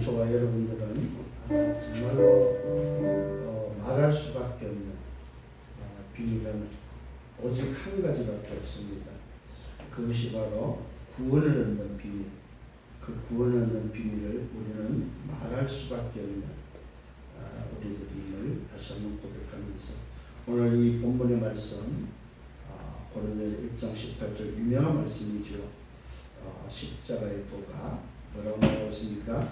저와 여러분들은 정말로 말할 수밖에 없는 비밀은 오직 한 가지밖에 없습니다. 그것이 바로 구원을 얻는 비밀. 그 구원을 얻는 비밀을 우리는 말할 수밖에 없는 우리들임을 다시 한번 고백하면서 오늘 이 본문의 말씀 고린도서 1장 18절 유명한 말씀이죠. 십자가의 도가 뭐라고 말하고 있습니까?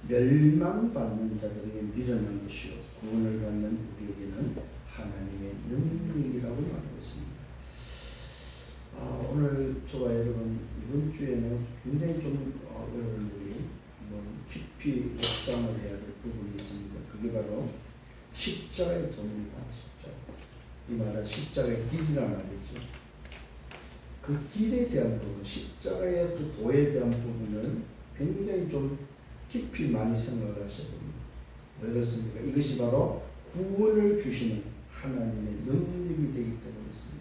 멸망받는 자들에게 미련한 것이요 구원을 받는 우리에게는 하나님의 능력이라고 말하고 있습니다. 오늘 저와 여러분 이번 주에는 굉장히 좀 여러분들이 깊이 묵상을 해야 될 부분이 있습니다. 그게 바로 십자가의 도입니다. 십자가. 이 말은 십자가의 길이라는 말이죠. 그 길에 대한 부분, 십자가의 그 도에 대한 부분을 굉장히 좀 깊이 많이 생각을 하셔야 됩니다. 왜 그렇습니까? 이것이 바로 구원을 주시는 하나님의 능력이 되기 때문이었습니다.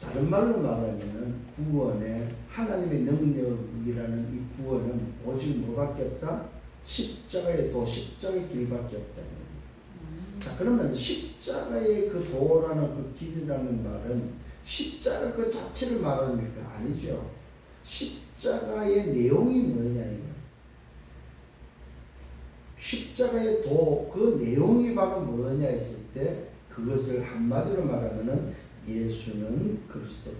다른 말로 말하면 구원의 하나님의 능력이라는 이 구원은 오직 뭐밖에 없다? 십자가의 도, 십자가의 길밖에 없다. 자, 그러면 십자가의 그 도라는 그 길이라는 말은 십자가 그 자체를 말합니까? 아니죠. 십자가의 내용이 뭐냐 십자가의 도, 그 내용이 바로 뭐냐 했을 때 그것을 한마디로 말하면은 예수는 그리스도다.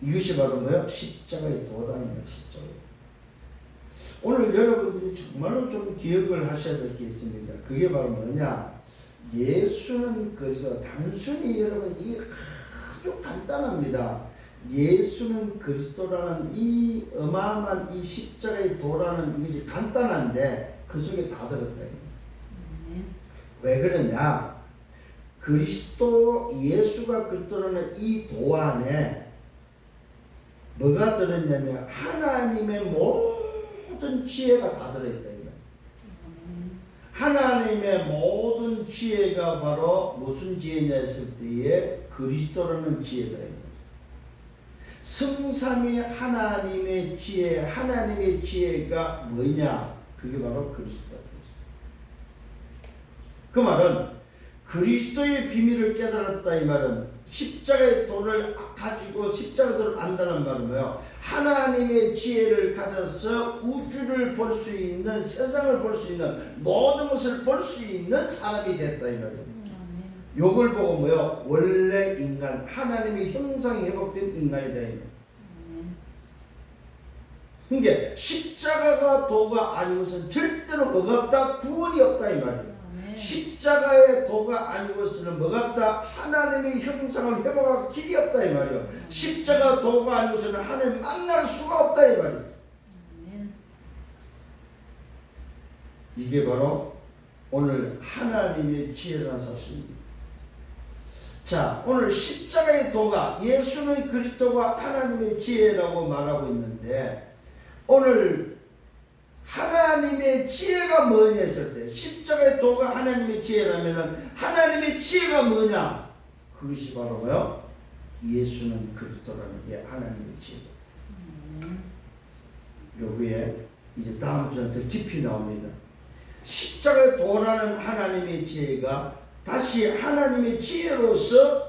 이것이 바로 뭐야? 십자가의 도다. 십자가의 도. 오늘 여러분들이 정말로 좀 기억을 하셔야 될 게 있습니다. 그게 바로 뭐냐? 예수는 그래서 단순히 여러분 이게 아주 간단합니다. 예수는 그리스도라는 이 어마어마한 이 십자가의 도라는 이것이 간단한데 그 속에 다 들었다. 왜 그러냐? 그리스도 예수가 그리스도라는 이 도 안에 뭐가 들었냐면 하나님의 모든 지혜가 다 들어있다. 하나님의 모든 지혜가 바로 무슨 지혜냐 했을 때에 그리스도라는 지혜다. 성삼위 하나님의 지혜, 하나님의 지혜가 뭐냐? 그게 바로 그리스도다. 그 말은 그리스도의 비밀을 깨달았다 이 말은 십자가의 도를 가지고 십자가의 도를 안다는 말은 뭐예요? 하나님의 지혜를 가져서 우주를 볼 수 있는, 세상을 볼 수 있는, 모든 것을 볼 수 있는 사람이 됐다 이 말이에요. 요걸 보고 뭐요? 원래 인간, 하나님의 형상이 회복된 인간이다. 그러니까 십자가가 도가 아니고서는 절대로 뭐가 없다? 구원이 없다 이 말이에요. 십자가의 도가 아니고서는 뭐가 없다? 하나님의 형상을 회복할 길이 없다 이 말이에요. 십자가 도가 아니고서는 하나님 만날 수가 없다 이 말이에요. 이게 바로 오늘 하나님의 지혜라는 사실입니다. 자, 오늘 십자가의 도가 예수는 그리스도가 하나님의 지혜라고 말하고 있는데 오늘 하나님의 지혜가 뭐냐 했을 때 십자가의 도가 하나님의 지혜라면 하나님의 지혜가 뭐냐? 그것이 바로 뭐요? 예수는 그리스도라는 게 하나님의 지혜다. 여기에 이제 다음 주는 더 깊이 나옵니다. 십자가의 도라는 하나님의 지혜가 다시 하나님의 지혜로서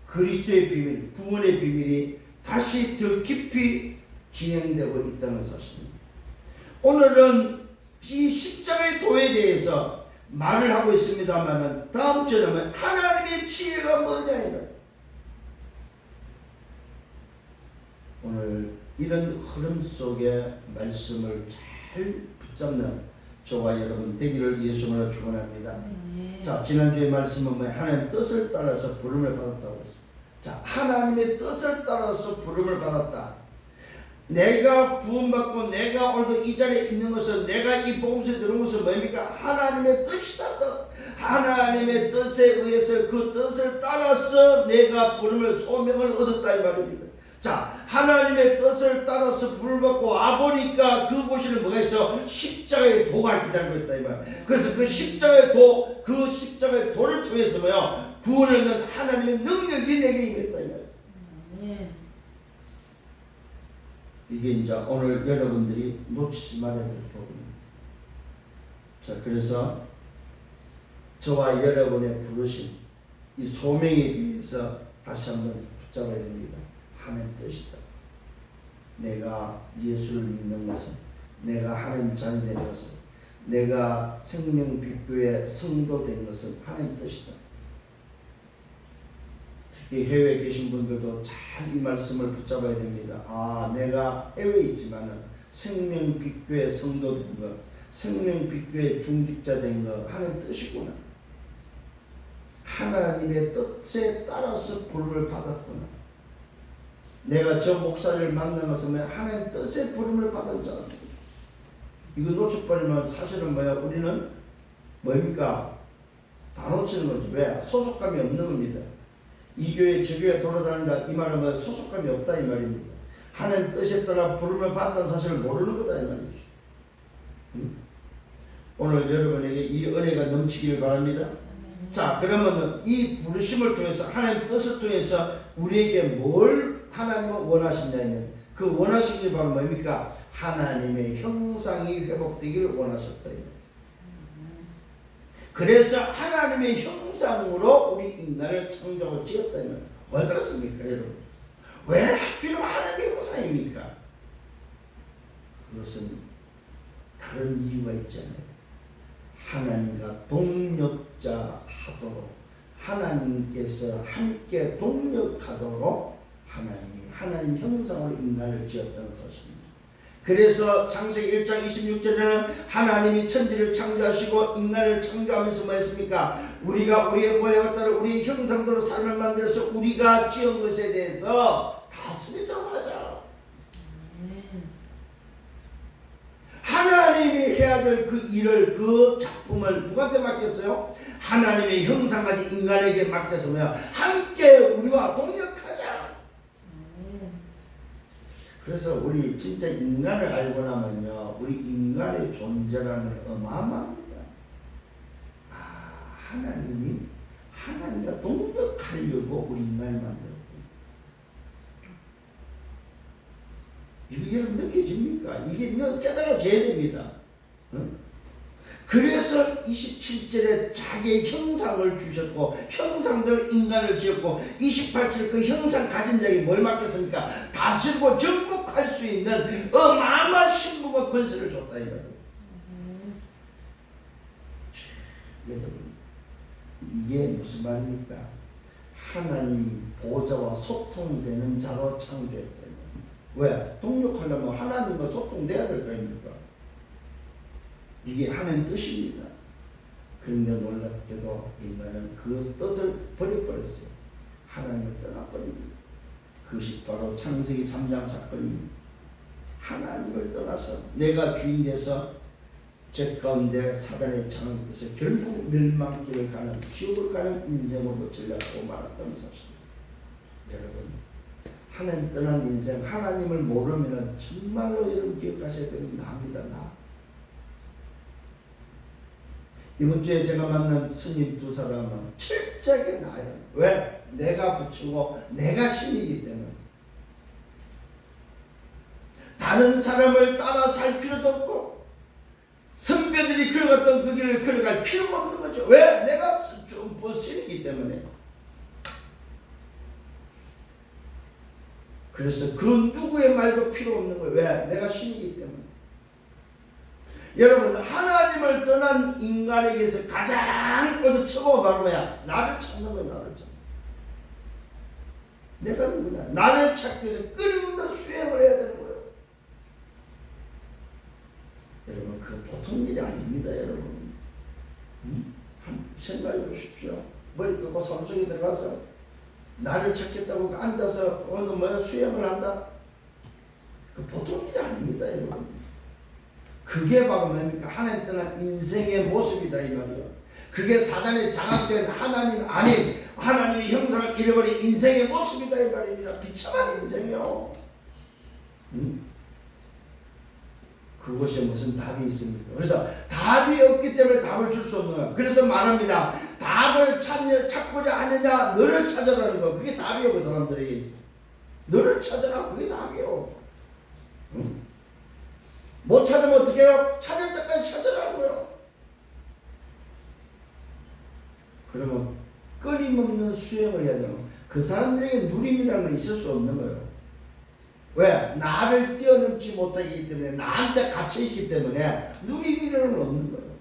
그리스도의 비밀, 구원의 비밀이 다시 더 깊이 진행되고 있다는 사실입니다. 오늘은 이 십자가의 도에 대해서 말을 하고 있습니다만 다음 주에는 하나님의 지혜가 뭐냐 이거예요. 오늘 이런 흐름 속에 말씀을 잘 붙잡는 저와 여러분 되기를 예수님으로 축원합니다. 자, 지난주에 말씀은 뭐 하나님의 뜻을 따라서 부름을 받았다고 했습니다. 자, 하나님의 뜻을 따라서 부름을 받았다. 내가 구원받고 내가 오늘도 이 자리에 있는 것은 내가 이 복음서에 들은 것은 뭡니까? 하나님의 뜻이다. 하나님의 뜻에 의해서 그 뜻을 따라서 내가 부름을 소명을 얻었다 이 말입니다. 자, 하나님의 뜻을 따라서 부름을 받고 와보니까 그곳에는 뭐가 있어? 십자가의 도가 기다리고 있다 이 말. 그래서 그 십자가의 도, 그 십자가의 도를 통해서 뭐야? 구원을 얻는 하나님의 능력이 내게 임했다 이 말. 이게 이제 오늘 여러분들이 놓치지 말아야 될 부분입니다. 자, 그래서 저와 여러분의 부르심, 이 소명에 대해서 다시 한번 붙잡아야 됩니다. 하나님 뜻이다. 내가 예수를 믿는 것은, 내가 하나님 자녀 된 것은, 내가 생명빛교회 성도 된 것은 하나님 뜻이다. 특히 해외에 계신 분들도 잘 이 말씀을 붙잡아야 됩니다. 아, 내가 해외에 있지만은 생명빛교회 성도 된 것, 생명빛교회 중직자 된 것 하나님 뜻이구나. 하나님의 뜻에 따라서 부름을 받았구나. 내가 저 목사를 만난 것은 하나님 뜻의 부름을 받은 자다. 이거 놓쳐버리면 사실은 뭐야? 우리는 뭡니까? 다 놓치는 거지. 왜? 소속감이 없는 겁니다. 이 교회 저 교회 돌아다닌다 이 말은 뭐 소속감이 없다 이 말입니다. 하나님 뜻에 따라 부름을 받다는 사실을 모르는 거다 이 말이죠. 오늘 여러분에게 이 은혜가 넘치기를 바랍니다. 자, 그러면 이 부르심을 통해서 하나님 뜻을 통해서 우리에게 뭘 하나님은 원하시냐면 그 원하신 게 바로 뭡니까? 하나님의 형상이 회복되기를 원하셨다. 그래서 하나님의 형상으로 우리 인간을 창조하고 지었다면 왜 그렇습니까, 여러분? 왜 하필 하나님의 형상입니까? 그것은 다른 이유가 있잖아요. 하나님과 동력자 하도록, 하나님께서 함께 동력하도록 하나님 형상으로 인간을 지었다는 사실입니다. 그래서 창세기 1장 26절에는 하나님이 천지를 창조하시고 인간을 창조하면서 뭐 했습니까? 우리가 우리의 모양을 따라 우리의 형상대로 사람을 만들어서 우리가 지은 것에 대해서 다스리도록 하자. 하나님이 해야 될 그 일을, 그 작품을 누구한테 맡겼어요? 하나님의 형상 가진 인간에게 맡겨서 함께 우리와 동력하자. 그래서 우리 진짜 인간을 알고 나면요, 우리 인간의 존재라는 어마어마합니다. 아, 하나님이 하나님과 동력하려고 우리 인간을 만들었고, 이게 여러분 느껴집니까? 이게 깨달아져야 됩니다. 응? 그래서 27절에 자기의 형상을 주셨고 형상대로 인간을 지었고 28절 그 형상 가진 자에게 뭘 맡겼습니까? 다스리고 정복할 수 있는 어마어마한 신분과 권세를 줬다 이거예요. 여러분, 이게 무슨 말입니까? 하나님 보좌와 소통되는 자로 창조했다. 왜? 동력하려면 하나님과 소통돼야 될 거 아닙니까? 이게 하나님 뜻입니다. 그런데 놀랍게도 인간은 그 뜻을 버려버렸어요. 하나님을 떠나버립니다. 그것이 바로 창세기 3장 사건입니다. 하나님을 떠나서 내가 주인 돼서 제 가운데 사단의 장을 뜻에 결국 멸망길을 가는, 지옥을 가는 인생으로 전락하고 말았다는 사실입니다. 여러분, 하나님 떠난 인생, 하나님을 모르면 정말로 여러분 기억하셔야 되는 나입니다. 나. 이번 주에 제가 만난 스님 두 사람은 철저하게 나예요. 왜? 내가 부추고 내가 신이기 때문에. 다른 사람을 따라 살 필요도 없고 선배들이 걸어갔던 그 길을 걸어갈 필요가 없는 거죠. 왜? 내가 신이기 때문에. 그래서 그 누구의 말도 필요 없는 거예요. 왜? 내가 신이기 때문에. 여러분, 하나님을 떠난 인간에게서 가장 어디 처음 바로 뭐야? 나를 찾는 거야. 나를 찾는. 내가 누구냐? 나를 찾기 위해서 끊임없는 수행을 해야 되는 거예요. 여러분, 그 보통 일이 아닙니다. 여러분, 한번 생각해 보십시오. 머리 끄고 산속에 들어가서 나를 찾겠다고 앉아서 오늘 뭐야? 수행을 한다? 그 보통 일이 아닙니다. 여러분. 그게 바로 뭡니까? 하나님 떠난 인생의 모습이다 이 말이에요. 그게 사단에 장악된 하나님 아닌 하나님의 형상을 잃어버린 인생의 모습이다 이 말입니다. 비참한 인생이요. 그것이 무슨 답이 있습니까? 그래서 답이 없기 때문에 답을 줄 수 없는 거야. 그래서 말합니다. 답을 찾고자 하느냐? 너를 찾아라는 거. 그게 답이요. 그 사람들에게 있어. 너를 찾아라. 그게 답이요. 못 찾으면 어떻게 해요? 찾을 때까지 찾으라고요. 그러면 끊임없는 수행을 해야 되는 그 사람들에게 누림이라는 건 있을 수 없는 거예요. 왜? 나를 뛰어넘지 못하기 때문에 나한테 갇혀있기 때문에 누림이라는 건 없는 거예요.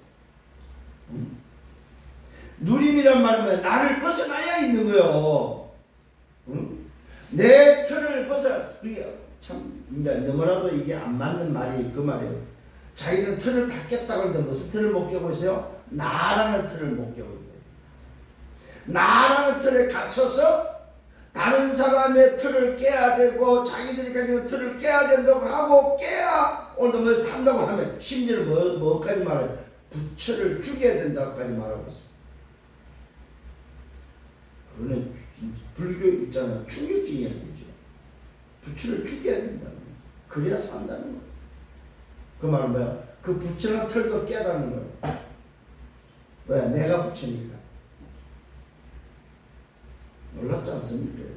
누림이란 말은 나를 벗어나야 있는 거예요. 내 틀을 그게 참 이제 너무나도 이게 안 맞는 말이 그 말이에요. 자기들은 틀을 다 깼다고 하는데 무슨 틀을 못 깨고 있어요? 나라는 틀을 못 깨고 있어요. 나라는 틀에 갇혀서 다른 사람의 틀을 깨야 되고 자기들이 가지고 틀을 깨야 된다고 하고 깨야 오늘 뭐 산다고 하면 심지어 뭐까지 말해요? 부처를 죽여야 된다고까지 말하고 있어요. 그거는 불교 있잖아요. 충격적인 이야기죠. 부처를 죽여야 된다는 거예요. 그래야 산다는 거예요. 그 말은 뭐야? 그 부처나 틀도 깨라는 거예요. 왜? 내가 부처니까. 놀랍지 않습니까?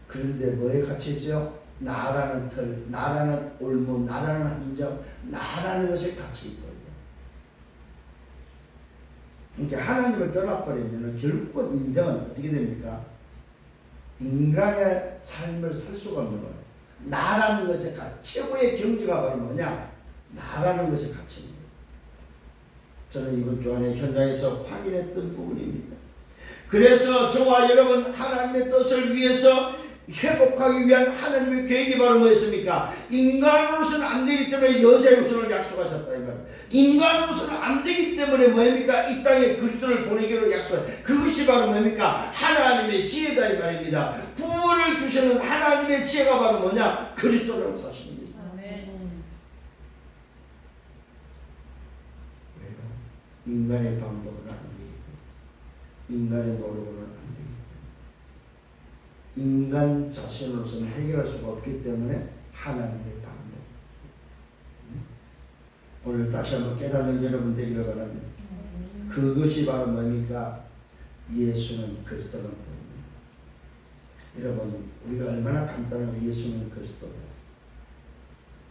그런데 뭐에 갇혀있어요? 나라는 틀, 나라는 올무, 나라는 함정, 나라는 것에 갇혀있다. 그러니까 하나님을 떠나버리면 결국 인생은 어떻게 됩니까? 인간의 삶을 살 수가 없는 거예요. 나라는 것에 최고의 경지가 바로 뭐냐? 나라는 것에 갇힌 거예요. 저는 이번 주 안에 현장에서 확인했던 부분입니다. 그래서 저와 여러분 하나님의 뜻을 위해서 회복하기 위한 하나님의 계획이 바로 뭐였습니까? 인간으로서는 안 되기 때문에 여자의 후손을 약속하셨다 이 말이에요. 인간으로서는 안 되기 때문에 뭐입니까? 이 땅에 그리스도를 보내기로 약속해. 그것이 바로 뭡니까? 하나님의 지혜다 이 말입니다. 구원을 주시는 하나님의 지혜가 바로 뭐냐? 그리스도라는 사실입니다. 아멘. 왜요? 인간의 방법은 안 되기 때문에, 인간의 노력으로는 안 되기 때문에, 인간 자신으로서는 해결할 수가 없기 때문에 하나님의 방법. 오늘 다시 한번 깨닫는 여러분 되기를 바랍니다. 그것이 바로 뭡니까? 예수는 그리스도라는 겁니다. 여러분 우리가 얼마나 간단하면 예수는 그리스도다.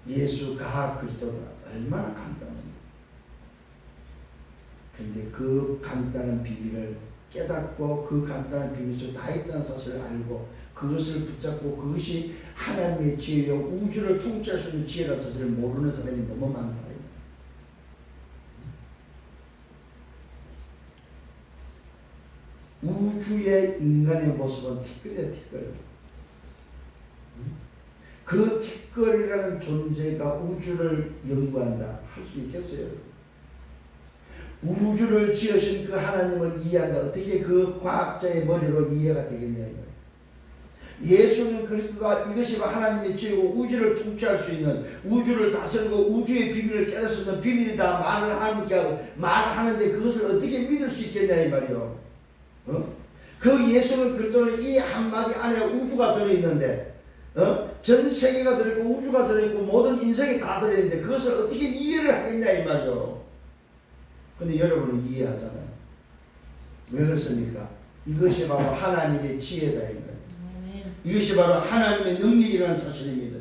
예수가 그리스도다. 얼마나 간단합니다. 그런데 그 간단한 비밀을 깨닫고 그 간단한 비밀 속에 다 있다는 사실을 알고 그것을 붙잡고 그것이 하나님의 지혜요 우주를 통치할 수 있는 지혜라는 사실을 모르는 사람이 너무 많다. 우주의 인간의 모습은 티끌이야 티끌. 그 티끌이라는 존재가 우주를 연구한다 할 수 있겠어요? 우주를 지으신 그 하나님을 이해한다. 어떻게 그 과학자의 머리로 이해가 되겠냐 이거예요. 예수는 그리스도가 이것이 하나님의 지혜고 우주를 통치할 수 있는 우주를 다스리고 우주의 비밀을 깨달을 수 있는 비밀이다 말하는데 그것을 어떻게 믿을 수 있겠냐 이 말이요. 그 예수는 그리스도는 이 한마디 안에 우주가 들어있는데 전 세계가 들어있고 우주가 들어있고 모든 인생이 다 들어있는데 그것을 어떻게 이해를 하겠냐 이 말이요. 근데 여러분은 이해하잖아요. 왜 그렇습니까? 이것이 바로 하나님의 지혜다 이 말이에요. 이것이 바로 하나님의 능력이라는 사실입니다.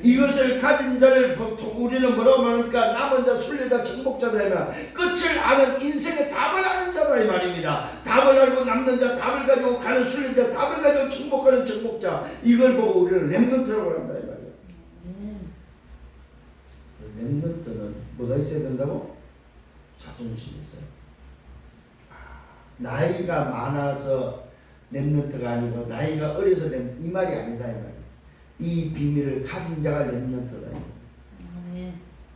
이것을 가진 자를 보통 우리는 뭐라고 말합니까? 남은 자, 순례자, 정복자다. 끝을 아는 인생의 답을 아는 자다 이 말입니다. 답을 알고 남는 자, 답을 가지고 가는 순례자, 답을 가지고 정복하는 정복자. 이걸 보고 우리는 렘넌트라고 한다 이 말이에요. 렘넌트는 뭐가 있어야 된다고? 자존심이 있어요. 나이가 많아서 렘넌트가 아니고 나이가 어려서 이 말이 아니다 이 말이에요. 이 비밀을 가진 자가 렘넌트다.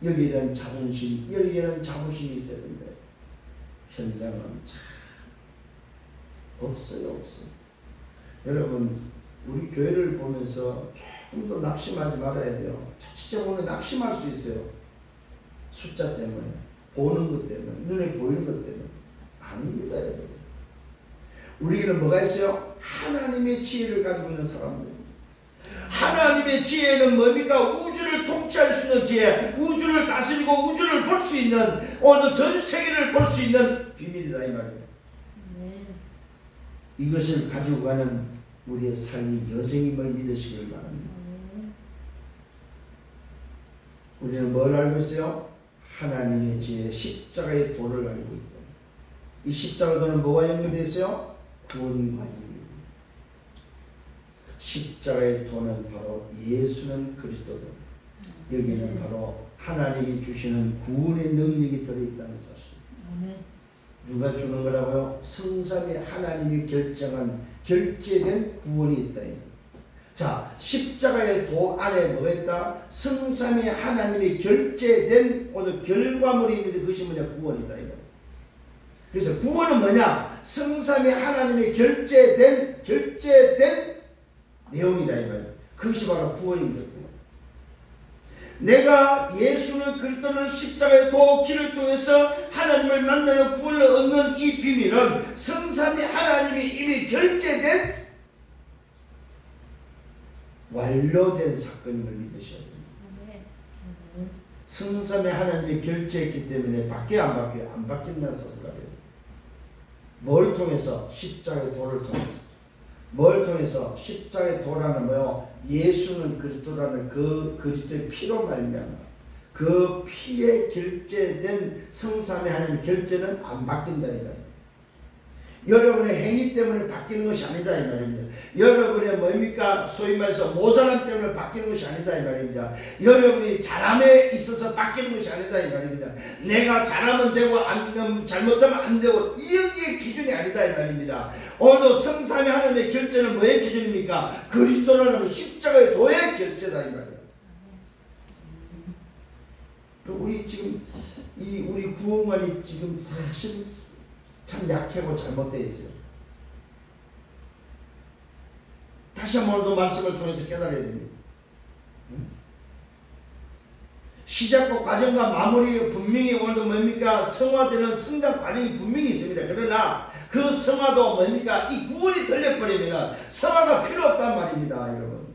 여기에 대한 자존심, 여기에 대한 자부심이 있어야 된다. 현장은 참 없어요. 여러분 우리 교회를 보면서 조금 더 낙심하지 말아야 돼요. 자칫 보면 낙심할 수 있어요. 숫자 때문에, 보는 것 때문에, 눈에 보이는 것 때문에. 아닙니다 여러분. 우리에게는 뭐가 있어요? 하나님의 지혜를 가지고 있는 사람들. 하나님의 지혜는 뭡니까? 우주를 통치할 수 있는 지혜, 우주를 다스리고 우주를 볼 수 있는, 오늘 전 세계를 볼 수 있는 비밀이다 이 말이에요. 이것을 가지고 가는 우리의 삶이 여정임을 믿으시길 바랍니다. 우리는 뭘 알고 있어요? 하나님의 지혜 십자가의 도를 알고 있다. 이 십자가 도는 뭐와 연결되어 있어요? 구원과 연결. 십자가의 도는 바로 예수는 그리스도다. 여기는 바로 하나님이 주시는 구원의 능력이 들어있다는 사실. 누가 주는 거라고요? 성삼위 하나님이 결정한 결제된 구원이 있다. 자, 십자가의 도 안에 뭐가 있다? 성삼위 하나님이 결제된 오늘 결과물이 있는데 그것이 뭐냐? 구원이다. 그래서 구원은 뭐냐? 성삼위 하나님이 결제된 내용이다. 그것이 바로 구원입니다. 내가 예수는 그리스도는 십자가의 도 길을 통해서 하나님을 만나는 구원을 얻는 이 비밀은 성삼위 하나님이 이미 결제된 완료된 사건임을 믿으셔야 됩니다. 성삼위 하나님이 결제했기 때문에 바뀌어요, 안 바뀌어요? 안 바뀐다는 사실이에요. 뭘 통해서? 십자가의 도를 통해서. 뭘 통해서? 십자가의 도라는 뭐요? 예수는 그리스도라는 그 그리스도의 피로 말미암아 그 피에 결제된 성삼위 하나님의 결제는 안 바뀐다 이거예요. 여러분의 행위 때문에 바뀌는 것이 아니다 이 말입니다. 여러분의 뭡니까? 소위 말해서 모자람 때문에 바뀌는 것이 아니다 이 말입니다. 여러분이 잘함에 있어서 바뀌는 것이 아니다 이 말입니다. 내가 잘하면 되고 잘못하면 안 되고 이게 기준이 아니다 이 말입니다. 오늘 성삼위 하나님의 결제는 뭐의 기준입니까? 그리스도라는 십자가의 도의 결제다 이 말이에요. 우리 지금 우리 구원관이 지금 사실 참 약하고 잘못되어 있어요. 다시 한 번 더 말씀을 통해서 깨달아야 됩니다. 시작과 과정과 마무리 분명히 오늘도 뭡니까? 성화되는 성장 과정이 분명히 있습니다. 그러나 그 성화도 뭡니까? 이 구원이 들려버리면 성화가 필요 없단 말입니다. 여러분.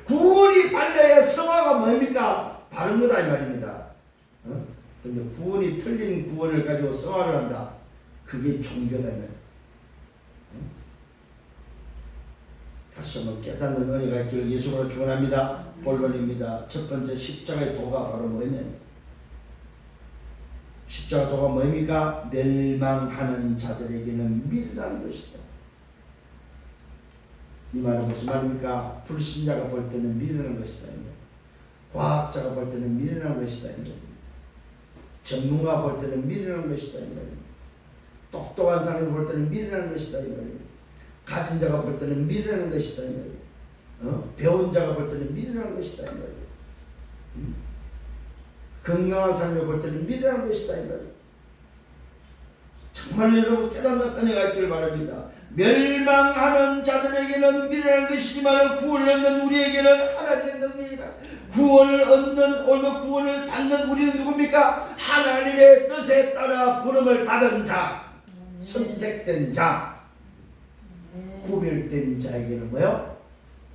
구원이 발려야 성화가 뭡니까? 바른 거다 이 말입니다. 근데 구원이 틀린 구원을 가지고 성화를 한다. 그게 종교다. 다시 한번 깨닫는 은혜가 있기를 예수로 축원합니다. 본론입니다. 첫 번째 십자가의 도가 바로 뭐냐면 십자가 도가 뭡니까? 멸망하는 자들에게는 미련한 것이다. 이 말은 무슨 말입니까? 불신자가 볼 때는 미련한 것이다. 과학자가 볼 때는 미련한 것이다. 전문가 볼 때는 미련한 것이다. 똑똑한 사람이 볼 때는 미련한 것이다. 가진 자가 볼 때는 미련한 것이다. 배운 자가 볼 때는 미련한 것이다. 건강한 사람이 볼 때는 미련한 것이다. 정말 여러분 깨닫는 은혜가 있기를 바랍니다. 멸망하는 자들에게는 미련한 것이지만 구원을 얻는 우리에게는 하나님의 능력이다. 구원을 얻는 오늘 구원을 받는 우리는 누굽니까? 하나님의 뜻에 따라 부름을 받은 자, 선택된 자, 구별된 자에게는 뭐요?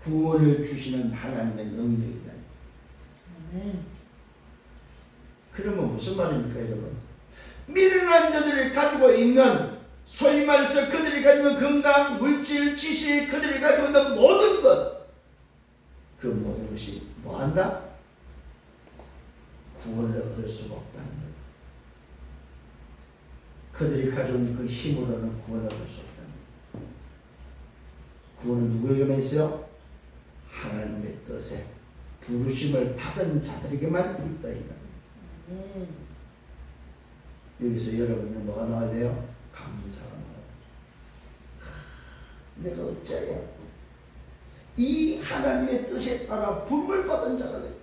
구원을 주시는 하나님의 능력이다. 그러면 무슨 말입니까, 여러분? 미련한 자들이 가지고 있는 소위 말해서 그들이 가지고 있는 건강, 물질, 지식, 그들이 가지고 있는 모든 것, 그 모든 것이 뭐한다? 구원을 얻을 수가 없다는 것. 그들이 가지고 있는 그 힘으로는 구원을 얻을 수 없다는 것. 구원은 누구에게만 있어요? 하나님의 뜻에 부르심을 받은 자들에게만 있다 이거예요. 여기서 여러분은 뭐가 나와야 돼요? 감사가 나와야 돼요. 내가 어째야 이 하나님의 뜻에 따라 부름을 받은 자가 돼.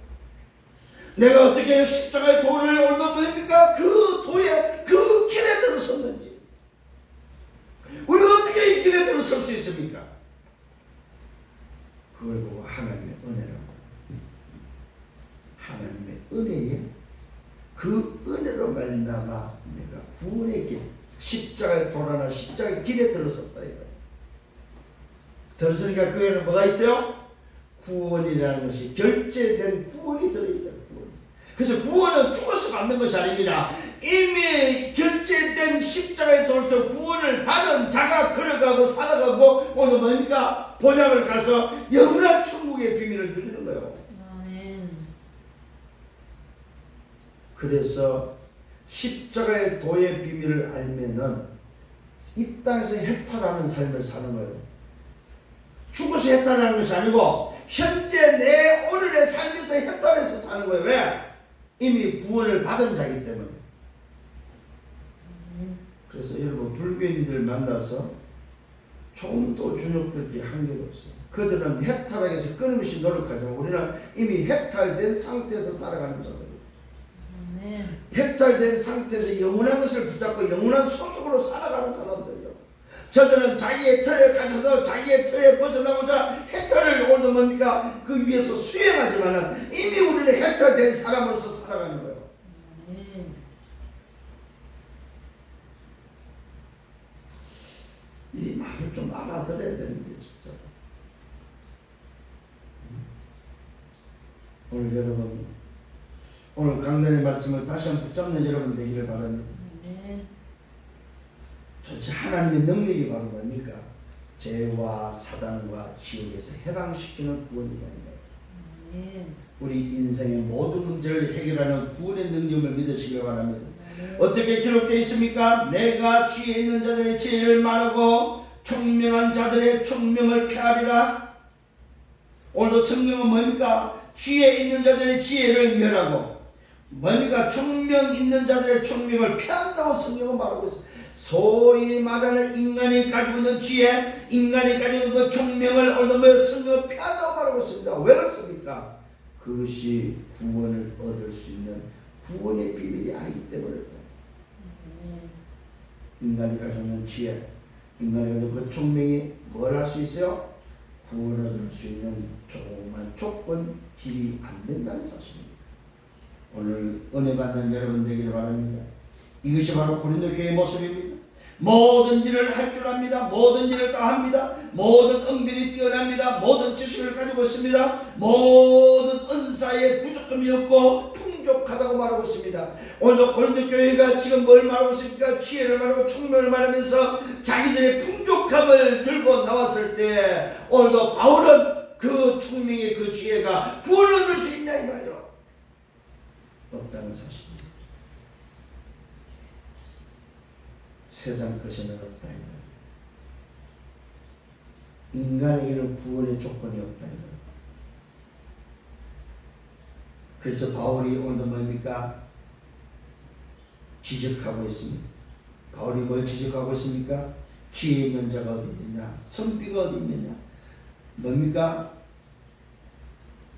내가 어떻게 십자가의 도를 얻는 겁니까? 그 도에 그 길에 들어섰는지 우리가 어떻게 이 길에 들어설 수 있습니까? 그걸 보고 하나님의 은혜라고. 하나님의 은혜에 그 은혜로 말미암아 내가 구원의 길, 십자가의 도라나 십자가의 길에 들어섰다 이거예요. 들었으니까 그 에는 뭐가 있어요? 구원이라는 것이 결제된 구원이 들어있다. 구원. 그래서 구원은 죽어서 받는 것이 아닙니다. 이미 결제된 십자가의 도로서 구원을 받은 자가 걸어가고 살아가고 오늘 뭡니까? 본향을 가서 영원한 천국의 비밀을 누리는 거예요. 그래서 십자가의 도의 비밀을 알면은 이 땅에서 해탈하는 삶을 사는 거예요. 죽어서 해탈하는 것이 아니고 현재 내 오늘의 삶에서 해탈해서 사는 거예요. 왜? 이미 구원을 받은 자이기 때문에. 그래서 여러분 불교인들 만나서 조금도 준역들이 한계도 없어요. 그들은 해탈하기 위해서 끊임없이 노력하지만 우리는 이미 해탈된 상태에서 살아가는 자들. 해탈된 상태에서 영원한 것을 붙잡고 영원한 소속으로 살아가는 사람들이요. 저들은 자기의 틀에 갇혀서 자기의 틀에 벗어나고자 해탈을 오늘 뭡니까? 그 위에서 수행하지만은 이미 우리는 해탈된 사람으로서 살아가는 거예요. 이 말을 좀 알아들어야 되는데 진짜. 오늘 여러분 오늘 강단의 말씀을 다시 한번 붙잡는 여러분 되기를 바랍니다. 도대체 하나님의 능력이 바로 뭡니까? 죄와 사단과 지옥에서 해방시키는 구원이다. 우리 인생의 모든 문제를 해결하는 구원의 능력을 믿으시기 바랍니다. 어떻게 기록되어 있습니까? 내가 지혜 있는 자들의 지혜를 말하고 총명한 자들의 총명을 폐하리라. 오늘도 성경은 뭡니까? 지혜 있는 자들의 지혜를 멸하고 뭡니까? 총명 있는 자들의 총명을 폐한다고 성경은 말하고 있습니다. 소위 말하는 인간이 가지고 있는 지혜, 인간이 가지고 있는 그 총명을 오늘 성경을 폐한다고 말하고 있습니다. 왜 그렇습니까? 그것이 구원을 얻을 수 있는 구원의 비밀이 아니기 때문이다. 인간이 가지고 있는 지혜, 인간이 가지고 그 총명이 뭘 할 수 있어요? 구원을 얻을 수 있는 조그만 조건, 길이 안 된다는 사실입니다. 오늘 은혜 받는 여러분 되기를 바랍니다. 이것이 바로 고린도 교회의 모습입니다. 모든 일을 할 줄 압니다. 모든 일을 다 합니다. 모든 은밀이 뛰어납니다. 모든 지식을 가지고 있습니다. 모든 은사에 부족함이 없고 풍족하다고 말하고 있습니다. 오늘도 고린도 교회가 지금 뭘 말하고 있습니까? 지혜를 말하고 총명을 말하면서 자기들의 풍족함을 들고 나왔을 때 오늘도 바울은 그 총명의 그 지혜가 구원을 얻을 수 있냐 이 말이요. 없다는 사실입니다. 세상 것에는 없다 이 말. 인간에게는 구원의 조건이 없다 이 말. 그래서 바울이 오늘 뭡니까? 지적하고 있습니다. 바울이 뭘 지적하고 있습니까? 지혜 있는 자가 어디 있느냐? 선비가 어디 있느냐? 뭡니까?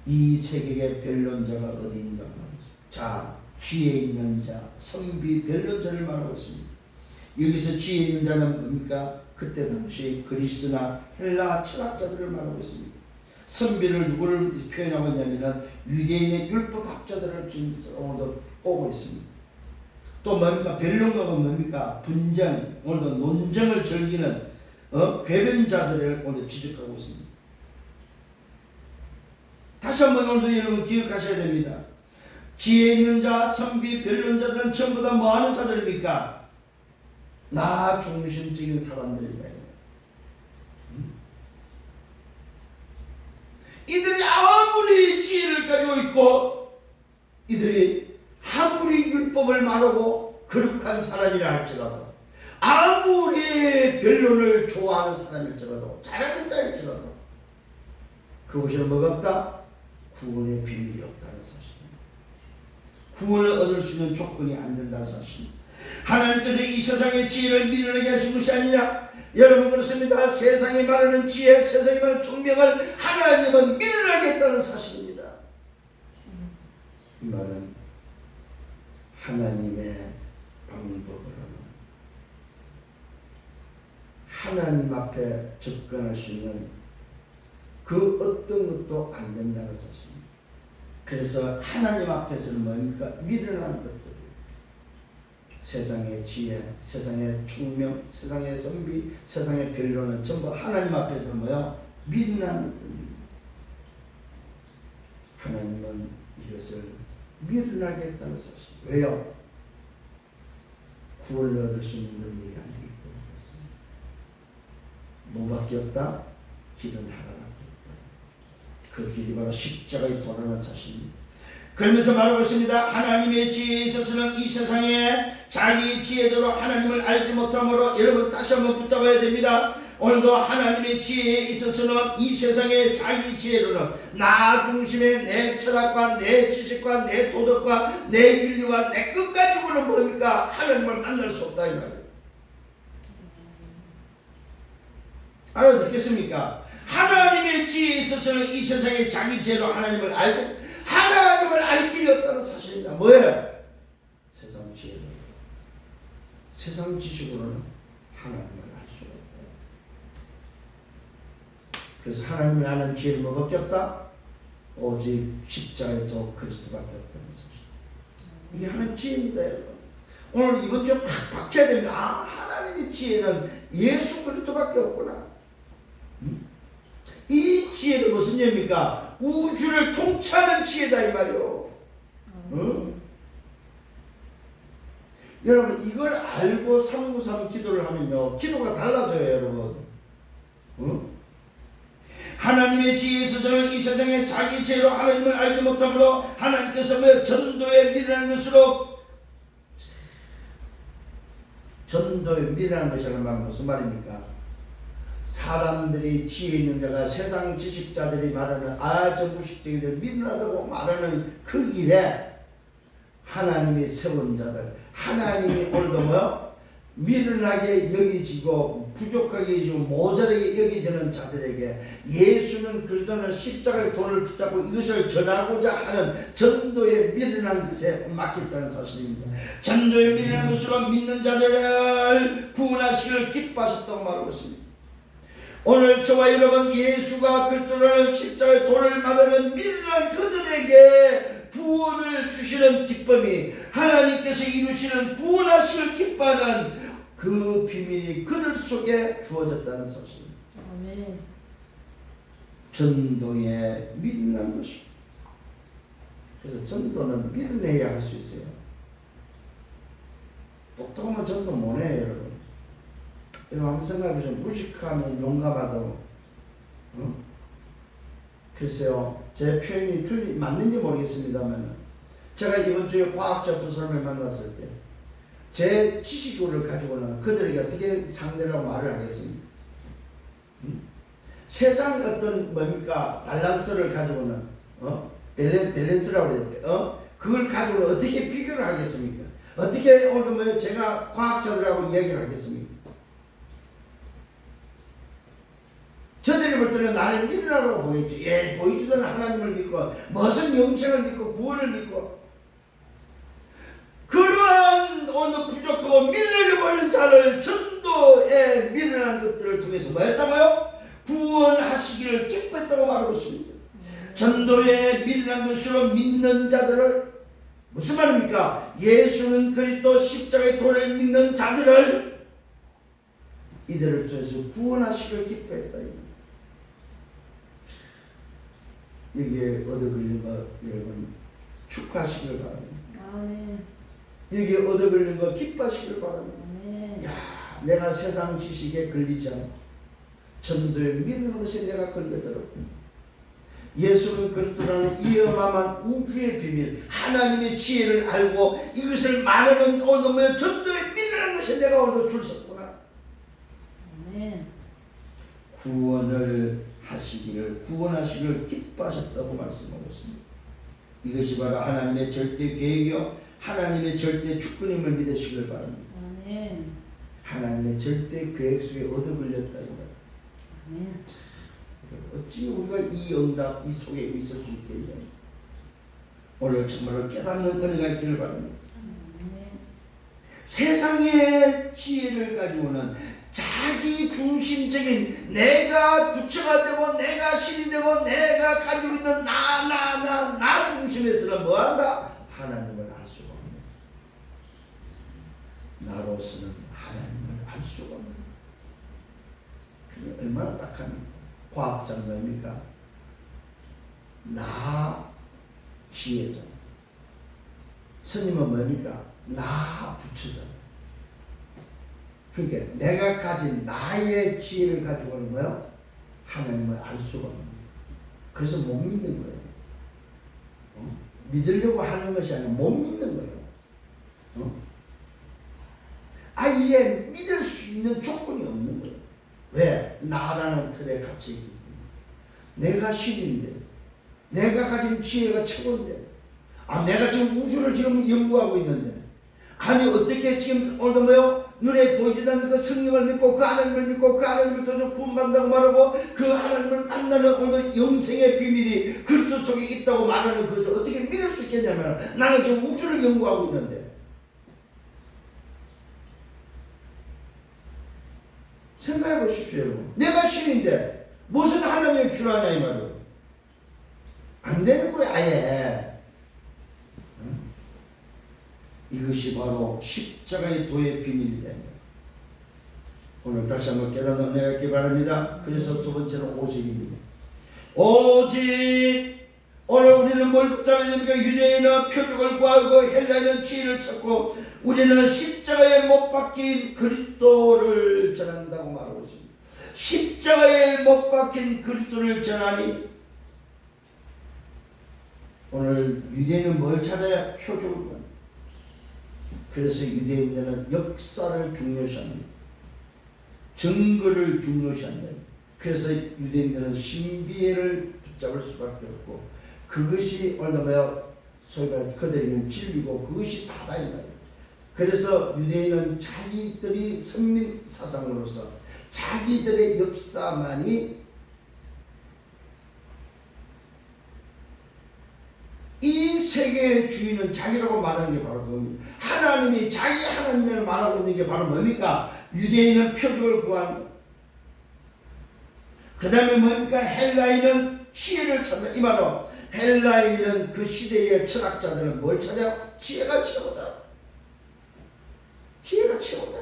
이 세계의 변론자가 어디 있는가 말이죠. 자, 지혜 있는 자, 선비 변론자를 말하고 있습니다. 여기서 지혜 있는 자는 뭡니까? 그때 당시 그리스나 헬라 철학자들을 말하고 있습니다. 선비를 누구를 표현하고 있냐면 유대인의 율법학자들을 지금 오늘도 보고 있습니다. 또 뭡니까? 변론가가 뭡니까? 분쟁, 오늘도 논쟁을 즐기는 궤변자들을 오늘 지적하고 있습니다. 다시 한번 오늘도 여러분 기억하셔야 됩니다. 지혜 있는 자, 선비, 변론자들은 전부 다 뭐하는 자들입니까? 나 중심적인 사람들이다. 이들이 아무리 지혜를 가지고 있고 이들이 아무리 율법을 말하고 거룩한 사람이라 할지라도 아무리 변론을 좋아하는 사람일지라도 잘하는 자일지라도 그것이 뭐가 없다? 구원의 비밀이 없다는 사실입니다. 구원을 얻을 수 있는 조건이 안 된다는 사실입니다. 하나님께서 이 세상의 지혜를 미련하게 하신 것이 아니냐? 여러분 그렇습니다. 세상이 말하는 지혜, 세상이 말하는 총명을 하나님은 미련하게 했다는 사실입니다. 이 말은 하나님의 방법으로는 하나님 앞에 접근할 수 있는 그 어떤 것도 안 된다는 사실입니다. 그래서 하나님 앞에서는 뭡니까? 미련한 것들. 세상의 지혜, 세상의 총명, 세상의 선비, 세상의 변론은 전부 하나님 앞에서 뭐야? 미련한 것들입니다. 하나님은 이것을 미련하게 했다는 사실. 왜요? 구원을 얻을 수 있는 능력이 안 되기 때문에 그렇습니다. 뭐밖에 없다? 길은 하나밖에 없다. 그 길이 바로 십자가의 도라는 사실입니다. 그러면서 말하고 있습니다. 하나님의 지혜에 있어서는 이 세상에 자기 지혜대로 하나님을 알지 못함으로 여러분 다시 한번 붙잡아야 됩니다. 오늘도 하나님의 지혜에 있어서는 이 세상의 자기 지혜로는 나 중심의 내 철학과 내 지식과 내 도덕과 내 윤리와 내 것 가지고는 뭡니까? 하나님을 만날 수 없다 이 말이에요. 알아듣겠습니까? 하나님의 지혜에 있어서는 이 세상의 자기 지혜로 하나님을 알고 하나님을 알 길이 없다는 사실입니다. 뭐예요? 세상 지혜로, 세상 지식으로는 하나님을 알 수가 없다. 그래서 하나님을 아는 지혜는 뭐밖에 없다? 오직 십자가의 도 그리스도밖에 없다는 사실. 이게 하나님의 지혜입니다, 여러분. 오늘 이번 주에 팍 박혀야 됩니다. 아, 하나님의 지혜는 예수 그리스도밖에 없구나. 이 지혜는 무슨 예입니까? 우주를 통치하는 지혜다 이 말이요. 여러분 이걸 알고 393 기도를 하면요 기도가 달라져요 여러분. 하나님의 지혜에 있어서는 이 세상에 자기 지혜로 하나님을 알지 못하므로 하나님께서 전도에 미련한 것으로 전도에 미련한 것이라는 말은 무슨 말입니까? 사람들이 지혜 있는 자가 세상 지식자들이 말하는 정부식적이들 미련하다고 말하는 그 일에 하나님이 세운 자들, 하나님이 오늘도 뭐요? 미련하게 여기지고 부족하게 여기지고 모자라게 여기지는 자들에게 예수는 그리스도는 십자가의 도를 붙잡고 이것을 전하고자 하는 전도의 미련한 것에 맡겼다는 사실입니다. 전도의 미련한 것으로 믿는 자들을 구원하시기를 기뻐하셨다고 말하고 있습니다. 오늘 저와 여러분 예수가 그리스도라는 십자가의 도를 말하는 미련한 그들에게 구원을 주시는 기쁨이 하나님께서 이루시는 구원하시길 기뻐하는 그 비밀이 그들 속에 주어졌다는 사실입니다. 아멘. 전도에 미련한 것입니다. 그래서 전도는 미련해야 할 수 있어요. 똑똑하면 전도 못해요 여러분. 여러분 한번 생각해보세요. 무식하면 용감하다고. 글쎄요 제 표현이 맞는지 모르겠습니다만 제가 이번 주에 과학자 두 사람을 만났을 때 제 지식을 가지고는 그들에게 어떻게 상대를 하고 말을 하겠습니까? 세상의 어떤 뭡니까 밸런스를 가지고는 밸런스라고 그래요. 그걸 가지고는 어떻게 비교를 하겠습니까? 어떻게 오늘 제가 과학자들하고 이야기를 하겠습니까? 저들이 볼 때는 나를 믿으라고 보였죠. 예, 보이주던 하나님을 믿고 무슨 영생을 믿고 구원을 믿고 그러한 어느 부족하고 미련하게 보이는 자를 전도에 미련한 것들을 통해서 뭐 했다고요? 구원하시기를 기뻐했다고 말하고 있습니다. 전도에 미련한 것으로 믿는 자들을 무슨 말입니까? 예수는 그리스도 십자가의 도를 믿는 자들을 이들을 통해서 구원하시기를 기뻐했다. 여기에 얻어 걸린 거 여러분 축하하시길 바랍니다. 아멘. 여기에 얻어 걸린 거 기뻐하시길 바랍니다. 아멘. 야, 내가 세상 지식에 걸리지 않고 전도에 믿는 것이 내가 걸렸더라고. 예수는 그리스도라는 이 어마어마한 우주의 비밀, 하나님의 지혜를 알고 이것을 말하는 오늘 전도에 믿는 것이 내가 오늘도 줄 섰구나. 아멘. 구원하시기를 기뻐하셨다고 말씀하고 있습니다. 이것이 바로 하나님의 절대 계획이요 하나님의 절대 주권임을 믿으시길 바랍니다. 아멘. 하나님의 절대 계획 속에 얻어 걸렸다 이거예요. 아멘. 어찌 우리가 이 응답 이 속에 있을 수 있겠냐. 오늘 정말로 깨닫는 은혜가 있기를 바랍니다. 아멘. 세상의 지혜를 가지고는 자기 중심적인 내가 부처가 되고 내가 신이 되고 내가 가지고 있는 나 중심에서는 뭐한다? 하나님을 알 수가 없는 나로서는 하나님을 알 수가 없는 그게 얼마나 딱합니까? 과학자는 뭡니까? 나 지혜자 스님은 뭡니까? 나 부처자. 그러니까 내가 가진 나의 지혜를 가지고는 뭐요? 하나님을 알 수가 없는 그래서 못 믿는 거예요. 믿으려고 하는 것이 아니라 못 믿는 거예요. 아예 믿을 수 있는 조건이 없는 거예요. 왜? 나라는 틀에 갇혀 있기 때문에. 내가 신인데, 내가 가진 지혜가 최고인데, 내가 지금 우주를 지금 연구하고 있는데, 아니 어떻게 지금 오늘도 뭐요? 눈에 보이지 않는 그 성령을 믿고 그 하나님을 믿고 그 하나님을 통해서 구원받는다고 말하고 그 하나님을 만나는 오늘 영생의 비밀이 그리스도 속에 있다고 말하는 것을 어떻게 믿을 수 있겠냐면, 나는 지금 우주를 연구하고 있는데. 생각해 보십시오 여러분. 내가 신인데 무슨 하나님이 필요하냐 이 말이에요. 안 되는 거야 아예. 이것이 바로 십자가의 도의 비밀이 됩니다. 오늘 다시 한번 깨닫는 은혜가 있기 바랍니다. 그래서 두 번째는 오직입니다. 오직. 오늘 우리는 뭘 붙잡아야 됩니까? 유대인은 표적을 구하고 헬라인은 지혜를 찾고 우리는 십자가에 못 박힌 그리스도를 전한다고 말하고 있습니다. 십자가에 못 박힌 그리스도를 전하니, 오늘 유대인은 뭘 찾아야? 표적을 구합니다. 그래서 유대인들은 역사를 중요시합니다. 증거를 중요시한다. 그래서 유대인들은 신비를 붙잡을 수밖에 없고, 그것이 얼마나 소위 말해 그들에게는 진리고 그것이 다다 이 말이에요. 그래서 유대인은 자기들이 선민 사상으로서 자기들의 역사만이 이 세계의 주인은 자기라고 말하는 게 바로 그겁니다. 하나님이 자기 하나님을 말하고 있는 게 바로 뭡니까? 유대인은 표적을 구합니다. 그 다음에 뭡니까? 헬라인은 지혜를 찾는다. 이 말은 헬라인은 그 시대의 철학자들은 뭘 찾아요? 지혜가 최고다. 지혜가 최고다.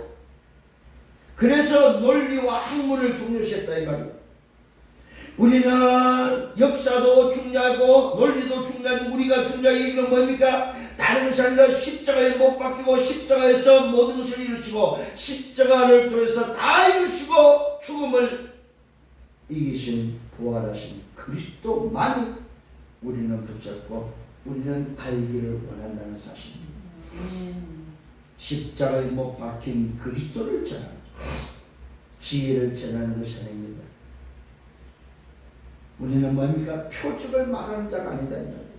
그래서 논리와 학문을 중요시했다 이 말이에요. 우리는 역사도 중요하고 논리도 중요하고 우리가 중요한 얘기는 뭡니까? 다른 것이 아니라 십자가에 못 박히고 십자가에서 모든 것을 이루시고 십자가를 통해서 다 이루시고 죽음을 이기신 부활하신 그리스도만이 우리는 붙잡고 우리는 알기를 원한다는 사실입니다. 십자가에 못 박힌 그리스도를 전하는, 지혜를 전하는 것이 아닙니다. 우리는 뭡니까? 표적을 말하는 자가 아니다 이 말이에요.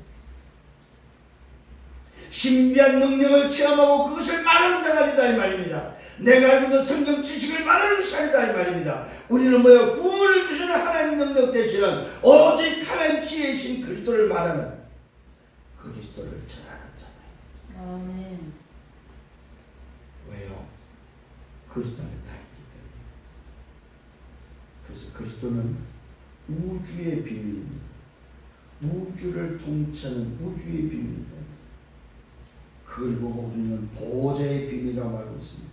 신비한 능력을 체험하고 그것을 말하는 자가 아니다 이 말입니다. 내가 알고 있는 성경 지식을 말하는 것이 아니다 이 말입니다. 우리는 뭐예요? 구원을 주시는 하나님 능력 대신은 오직 하나님 지혜이신 그리스도를 말하는, 그리스도를 전하는 자다. 아멘. 왜요? 그리스도 안에 다 있기 때문에. 그래서 그리스도는 우주의 비밀입니다. 우주를 통치하는 우주의 비밀입니다. 그걸 보고 우리는 보호자의 비밀이라고 말하고 있습니다.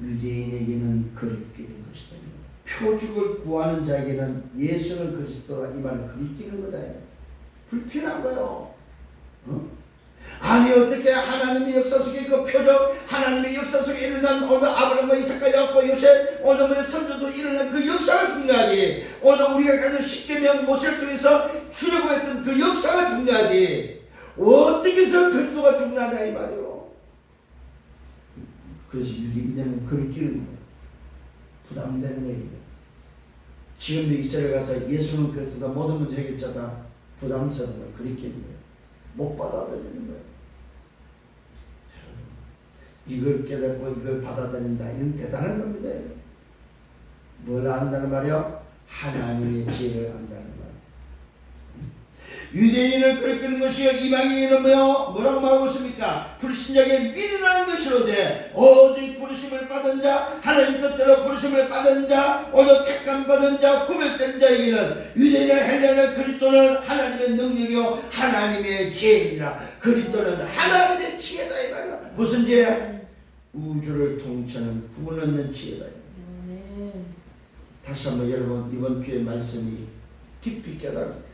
유대인에게는 그리끼는 것이다. 표적을 구하는 자에게는 예수는 그리스도다 이 말은 그리끼는 거다. 불필요한 거예요. 아니 어떻게 하나님의 역사 속에 그 표적, 하나님의 역사 속에 일어난 오늘 아브라함과 이삭과 야곱과 요셉, 오늘 선조도 일어난 그 역사가 중요하지. 오늘 우리가 가진 십계명 모세를 통해서 출애굽했던 그 역사가 중요하지. 어떻게 해서 그리스도가 중요하냐 이 말이에요. 그래서 유대인들은 그리끼는 거예요. 부담되는 거예요. 지금도 이스라엘 가서 예수는 그리스도다, 모든 문제 해결자다, 부담스러운 거예요. 그리끼는 거예요. 못 받아들이는 거예요. 이걸 깨닫고 이걸 받아들인다. 이건 대단한 겁니다. 뭘 안다는 말이요? 하나님의 지혜를 안다는 말. 유대인을 그리키는 것이요, 이방인은 뭐라고 말하고 있습니까? 불신자에게 미련한 것이로되 오직 부르심을 받은 자, 하나님 뜻대로 부르심을 받은 자, 오늘 택감 받은 자, 구별된 자에게는 유대인을 헬라인을 그리스도는 하나님의 능력이요 하나님의 지혜이라. 그리스도는 하나님의 지혜다 이 말이야. 무슨 지혜? 우주를 통치하는 구원 얻는 지혜다. 다시 한번 여러분 이번 주의 말씀이 깊이 깨달아.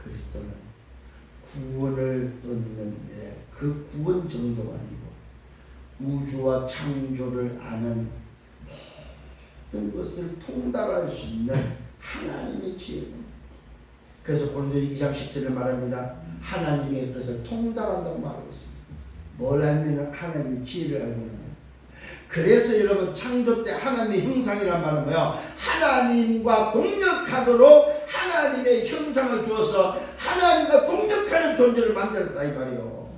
그리스도는 구원을 얻는데 그 구원 정도가 아니고 우주와 창조를 아는 모든 것을 통달할 수 있는 하나님의 지혜로. 그래서 고린도서 2장 10절에 말합니다. 하나님의 것을 통달한다고 말하고 있습니다. 뭘 알면 하나님의 지혜를 알고 있는. 그래서 여러분 창조 때 하나님의 형상이란 말은 뭐예요? 하나님과 동력하도록 하나님의 형상을 주어서 하나님과 동력하는 존재를 만들었다 이 말이에요.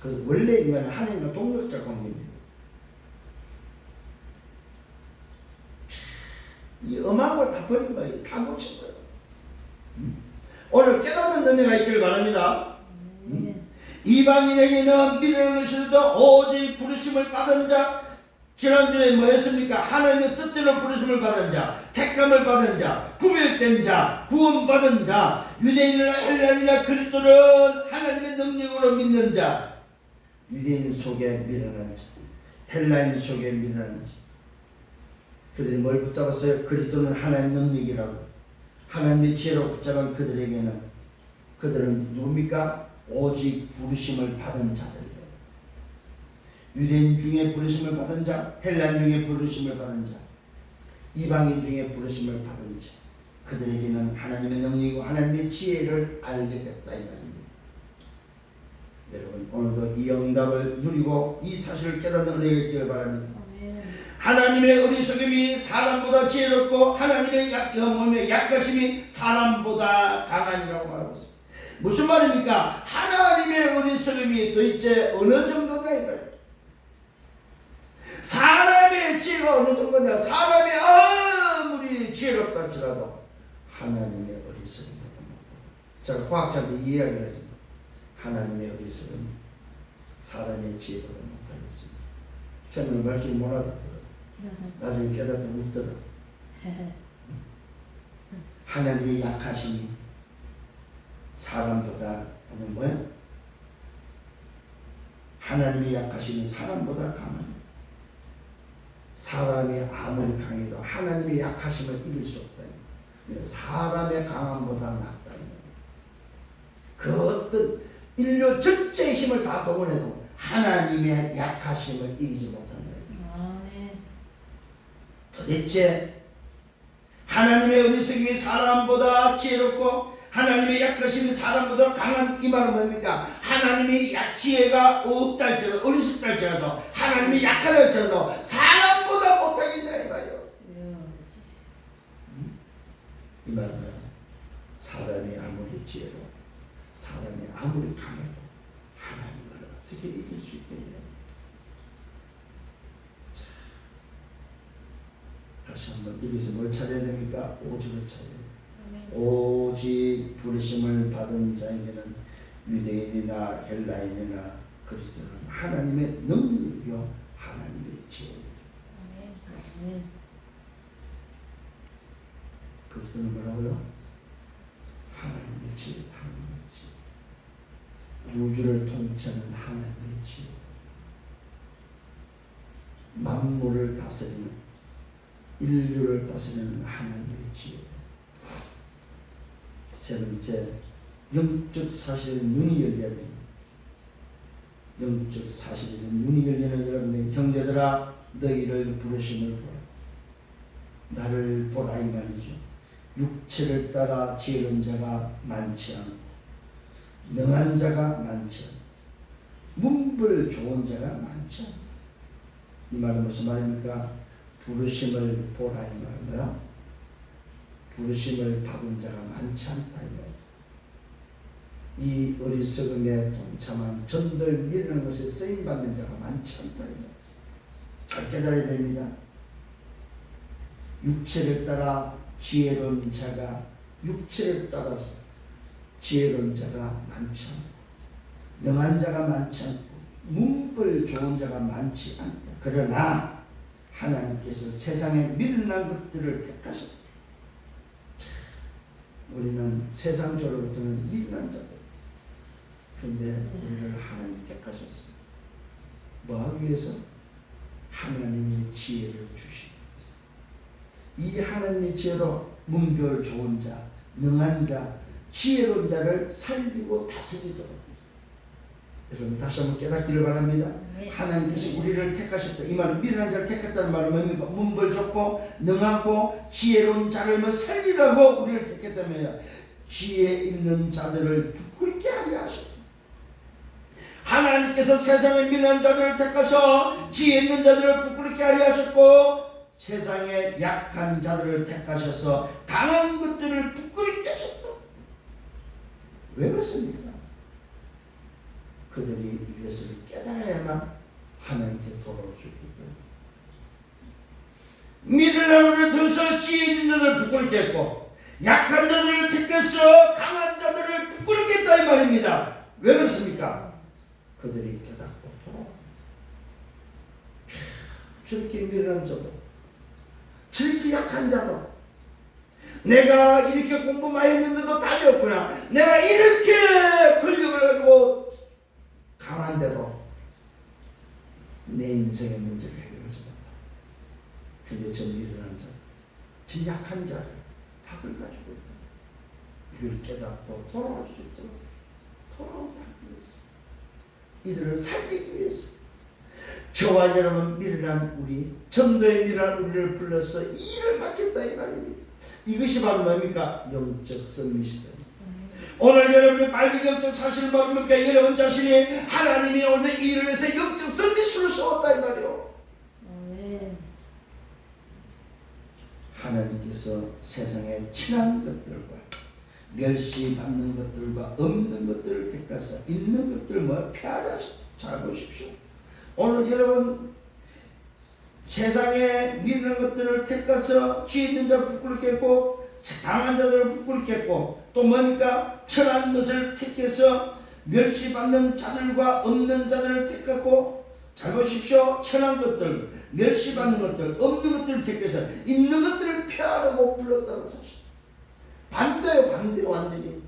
그래서 원래 인간은 하나님과 동력자 관계입니다. 이 엄한 걸 다 버린 거예요. 다 놓친 거예요. 오늘 깨닫는 은혜가 있기를 바랍니다. 이방인에게는 미련을 것일도 오직 부르심을 받은 자. 지난주에 뭐였습니까? 하나님의 뜻대로 부르심을 받은 자, 택감을 받은 자, 구별된 자, 구원받은 자, 유대인이나 헬라인이나 그리스도는 하나님의 능력으로 믿는 자. 유대인 속에 미련한 자, 헬라인 속에 미련한 자. 그들이 뭘 붙잡았어요? 그리스도는 하나님의 능력이라고, 하나님의 지혜로 붙잡은 그들에게는, 그들은 누굽니까? 오직 부르심을 받은 자들이다. 유대인 중에 부르심을 받은 자, 헬라인 중에 부르심을 받은 자, 이방인 중에 부르심을 받은 자, 그들에게는 하나님의 능력이고 하나님의 지혜를 알게 됐다 이 말입니다. 여러분 오늘도 이 응답을 누리고 이 사실을 깨닫는 은혜가 있기를 바랍니다. 하나님의 어리석음이 사람보다 지혜롭고 하나님의 약하심이 사람보다 강하니라고 말하고 있습니다. 무슨 말입니까? 하나님의 어리석음이 도대체 어느 정도가 이 말이에요. 사람의 지혜가 어느 정도냐? 사람이 아무리 지혜롭다 할지라도 하나님의 어리석음보다 못하다. 제가 과학자한테 이야기를 했습니다. 하나님의 어리석음이 사람의 지혜보다 못하겠습니다. 저는 말길 못 알아듣더라고요. 나중에 깨닫다 웃더라고요. 하나님의 약하심이 사람보다 뭐야? 하나님의 약하심이 사람보다 강합니다. 사람이 아무리 강해도 하나님의 약하심을 이길 수 없다. 사람의 강함보다 낫다. 그 어떤 인류 전체의 힘을 다 동원해도 하나님의 약하심을 이기지 못한다. 도대체 하나님의 어리석음이 사람보다 지혜롭고 하나님의 약하심이 사람보다 강한 이 말은 뭡니까? 하나님의 지혜가 없다 할지라도 어리석다 할지라도 하나님이 약하다 할지라도 사람보다 못하겠다 이 말이요. 이 말은 사람이 아무리 지혜로 사람이 아무리 강해도 하나님을 어떻게 이길 수 있겠냐. 다시 한번 여기서 뭘 찾아야 됩니까? 오죽을 찾아야 됩니다. 오직 부르심을 받은 자에게는 유대인이나 헬라인이나 그리스도는 하나님의 능력이요 하나님의 지혜입니다. 그리스도는 뭐라고요? 하나님의 지혜, 하나님의 지혜. 우주를 통치하는 하나님의 지혜. 만물을 다스리는, 인류를 다스리는 하나님의 지혜. 세 번째, 영적 사실의 눈이 열려야 됩니다. 영적 사실의 눈이 열리는 여러분의 형제들아, 너희를 부르심을 보라. 나를 보라 이 말이죠. 육체를 따라 지혜로운 자가 많지 않고 능한 자가 많지 않다. 문벌 좋은 자가 많지 않다. 이 말은 무슨 말입니까? 부르심을 보라 이 말은 뭐야? 부르심을 받은 자가 많지 않다 이 말이에요. 이 어리석음에 동참한 전도에 미루는 것에 쓰임받는 자가 많지 않다 이 말이에요. 잘 깨달아야 됩니다. 육체를 따라 지혜로운 자가, 육체를 따라서 지혜로운 자가 많지 않고 능한 자가 많지 않고 문벌 좋은 자가 많지 않다. 그러나 하나님께서 세상에 미련한 것들을 택하셨다. 우리는 세상적으로부터는 미련한 자들. 그런데 우리를 하나님 택하셨습니다. 뭐 하기 위해서? 하나님의 지혜를 주시기 위해서. 이 하나님의 지혜로 문별 좋은 자, 능한 자, 지혜로운 자를 살리고 다스리도록. 여러분 다시 한번 깨닫기를 바랍니다. 하나님께서 우리를 택하셨다. 이 말은 미련한 자를 택했다는 말은 뭡니까? 문벌 좋고 능하고 지혜로운 자를 뭐 살리라고 우리를 택했다며 지혜 있는 자들을 부끄럽게 하려 하셨다. 하나님께서 세상의 미련한 자들을 택하셔 지혜 있는 자들을 부끄럽게 하려 하셨고 세상의 약한 자들을 택하셔서 강한 것들을 부끄럽게 하셨다. 왜 그렇습니까? 그들이 이것을 깨달아야만 하나님께 돌아올 수 있기 때문에 미련한 자를 들어서 지혜 있는 자들을 부끄럽게 했고 약한 자들을 택해서 강한 자들을 부끄럽게 했다 이 말입니다. 왜 그렇습니까? 그들이 깨닫고 돌아옵니다. 저렇게 미련한 자도 저렇게 약한 자도 내가 이렇게 공부 많이 했는데도 답이 없구나. 내가 이렇게 권력을 가지고 강한데도 내 인생의 문제를 해결하지 못한다. 근데 저 미련한 자, 저 약한 자를 답을 가지고 있다. 이걸 깨닫고 돌아올 수 있도록 돌아오게 하기 위해서 이들을 살리기 위해서 저와 여러분 미련한 우리 전도의 미련한 우리를 불러서 이 일을 맡겠다 이 말입니다. 이것이 바로 뭡니까? 영적 썸밋이다. 오늘 여러분이 밝은 영적 사실을 모르니까 여러분 자신이 하나님이 오늘 이 일을 위해서 영적 썸밋으로 세웠다 이 말이요. 하나님께서 세상에 친한 것들과 멸시받는 것들과 없는 것들을 택하사 있는 것들을 뭐 폐하라. 잘 보십시오. 오늘 여러분 세상에 믿는 것들을 택해서 지혜 있는 자를 부끄럽게 했고 강한 자들을 부끄럽게 했고 또 뭡니까? 천한 것을 택해서 멸시받는 자들과 없는 자들을 택하고 잘 보십시오. 천한 것들, 멸시받는 것들, 없는 것들을 택해서 있는 것들을 폐하라고 불렀다는 사실. 반대요, 반대 완전히.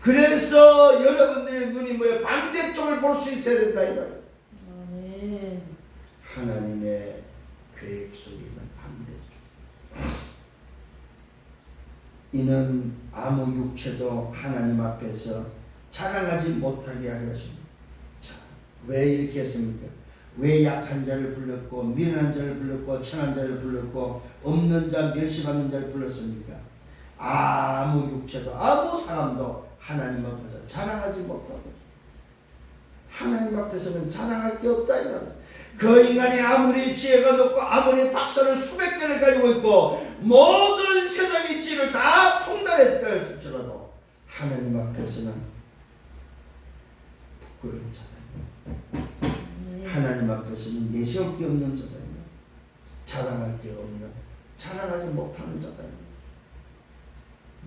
그래서 여러분들의 눈이 뭐예요? 반대쪽을 볼 수 있어야 된다 이 말이에요. 하나님의 계획 속에 있는 반대쪽. 이는 아무 육체도 하나님 앞에서 자랑하지 못하게 하려 하십니다. 왜 이렇게 했습니까? 왜 약한 자를 불렀고 미련한 자를 불렀고 천한 자를 불렀고 없는 자 멸시받는 자를 불렀습니까? 아무 육체도 아무 사람도 하나님 앞에서 자랑하지 못하고 하나님 앞에서는 자랑할 게 없다 이 말이야. 그 인간이 아무리 지혜가 높고 아무리 박사를 수백 개를 가지고 있고 모든 세상의 지혜를 다 통달했다 할지라도 하나님 앞에서는 부끄러운 자다. 하나님 앞에서는 내세울 게 없는 자다. 자랑할 게 없는 자랑하지 못하는 자다.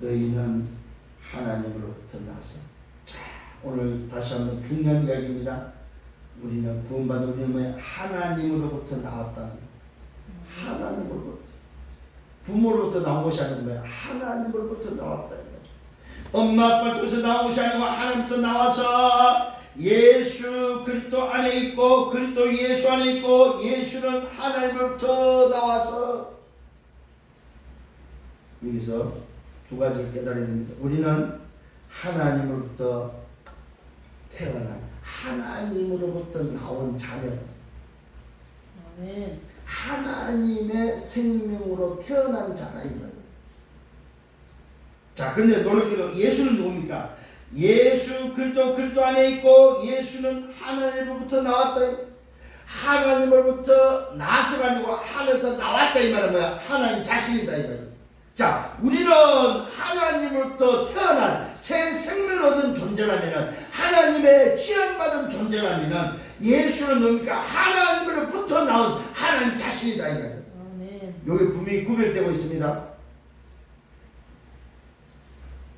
너희는 하나님으로부터 나서 자, 오늘 다시 한번 중요한 이야기입니다. 우리는 구원받은 우리는 하나님으로부터 나왔다는 거예요. 하나님으로부터 부모로부터 나온 것이 아니고 하나님으로부터 나왔다. 엄마 아빠 통해서 나온 것이 아니고 하나님부터 나와서 예수 그리스도 안에 있고 그리스도 예수 안에 있고 예수는 하나님으로부터 나와서 여기서 두 가지를 깨달아야 됩니다. 우리는 하나님으로부터 태어난 하나님으로부터 나온 자녀다. 아멘. 하나님의 생명으로 태어난 자다 이 말이에요. 자, 그런데 놀랍게도 예수는 누굽니까? 예수 그리스도 안에 있고 예수는 하나님으로부터 나왔다. 하나님으로부터 나서가 아니고 하나님으로부터 나왔다 이 말은 뭐야? 하나님 자신이다 이 말이에요. 자, 우리는 하나님으로부터 태어난 새 생명을 얻은 존재라면 하나님의 취함받은 존재라면 예수는 뭡니까? 하나님으로부터 나온 하나님 자신이다 이 말이에요. 여기 분명히 구별되고 있습니다.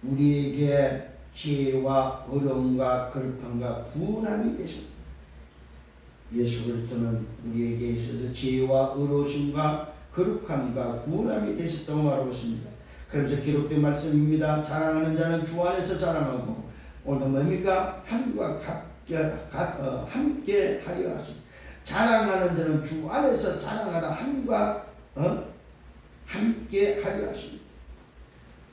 우리에게 지혜와 어려움과 거룩함과 구원함이 되셨다. 예수 그리스도는 우리에게 있어서 지혜와 어려우심과 거룩함과 구원함이 되셨다고 말하고 있습니다. 그래서 기록된 말씀입니다. 자랑하는 자는 주 안에서 자랑하고 오늘 뭡니까? 함과 함께 하려 하십니다. 자랑하는 자는 주 안에서 자랑하라 함과 함께 하려 하십니다.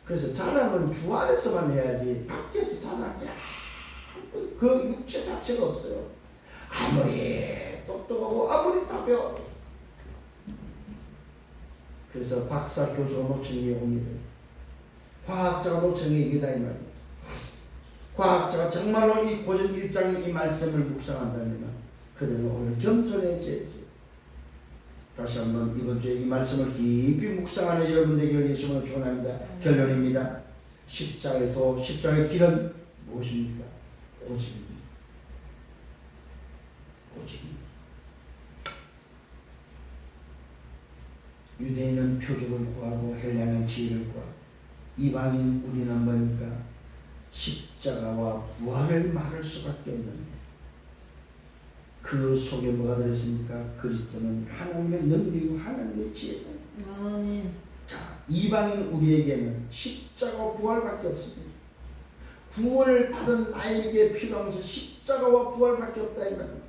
그래서 자랑은 주 안에서만 해야지 밖에서 자랑이 그 육체 자체가 없어요. 아무리 똑똑하고 아무리 다 배워도. 그래서 박사 교수가 노천에 옵니다. 과학자가 노천에 이기다 이 말이에요. 과학자가 정말로 이 고전 1장의 이 말씀을 묵상한다면 그들은 오히려 겸손해져야죠. 다시 한번 이번 주에 이 말씀을 깊이 묵상하는 여러분 되기를 예수님으로 축원합니다. 결론입니다. 십자가의 도, 십자가의 길은 무엇입니까? 오직입니다. 오직입니다. 유대인은 표적을 구하고 헬라는 지혜를 구하고 이방인 우리는 뭡니까? 십자가와 부활을 말할 수밖에 없는데 그 속에 뭐가 들었습니까? 그리스도는 하나님의 능력이고 하나님의 지혜다. 아멘. 자, 이방인 우리에게는 십자가와 부활밖에 없습니다. 구원을 받은 나에게 필요한 것은 십자가와 부활밖에 없다 이 말입니다.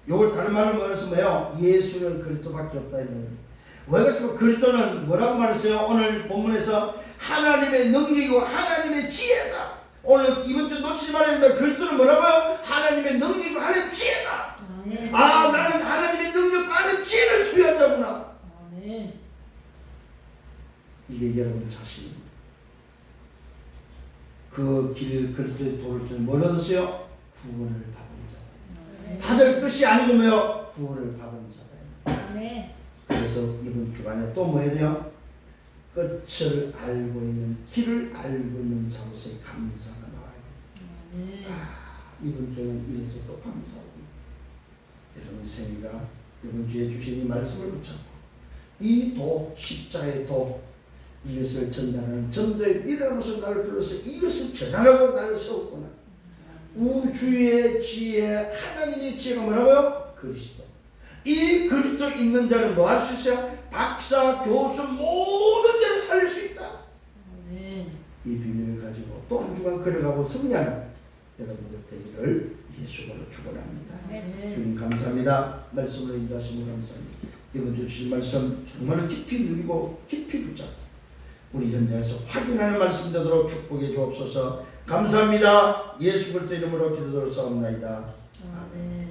이걸 다른 말로 말해서 뭐예요? 예수는 그리스도밖에 없다 이 말입니다. 왜 그렇습니까? 그리스도는 뭐라고 말했어요? 오늘 본문에서 하나님의 능력이고 하나님의 지혜다. 오늘 이번 주 놓치지 말아야 된다. 그리스도는 뭐라고요? 하나님의 능력이고 하나님의 지혜다. 아, 나는 하나님의 능력과 하나님의 지혜를 수여한다구나. 이게 여러분 자신입니다. 그 길 그리스도의 도를 통해 뭘 얻었어요? 구원을 받은 자다. 받을 것이 아니고 뭐요? 구원을 받은 자다. 그래서 이번 주간에 또 뭐 해야 돼요? 끝을 알고 있는, 길을 알고 있는 자로서의 감사가 나와야 돼요. 이번 주는 이래서 또 감사하고 여러분 생이가 이번 주에 주신 이 말씀을 붙잡고 이 도, 십자가의 도, 이것을 전달하는 전도의 미라로서 나를 불러서 이것을 전하라고 나를 세웠구나. 우주의 지혜, 하나님의 지혜가 뭐라고요? 그리스도. 이 그리스도 있는 자는 뭐 할 수 있어요? 박사, 교수 모든 자를 살릴 수 있다. 이 비밀을 가지고 또 한 주간 걸어가고 승리하는 여러분들 되기를 예수로 축원합니다. 주님 감사합니다. 말씀을 인도하시면 감사합니다. 이번 주 주신 말씀 정말 깊이 누리고 깊이 붙잡고 우리 현장에서 확인하는 말씀 되도록 축복해 주옵소서. 감사합니다. 예수 그리스도 이름으로 기도드렸사옵나이다. 아멘.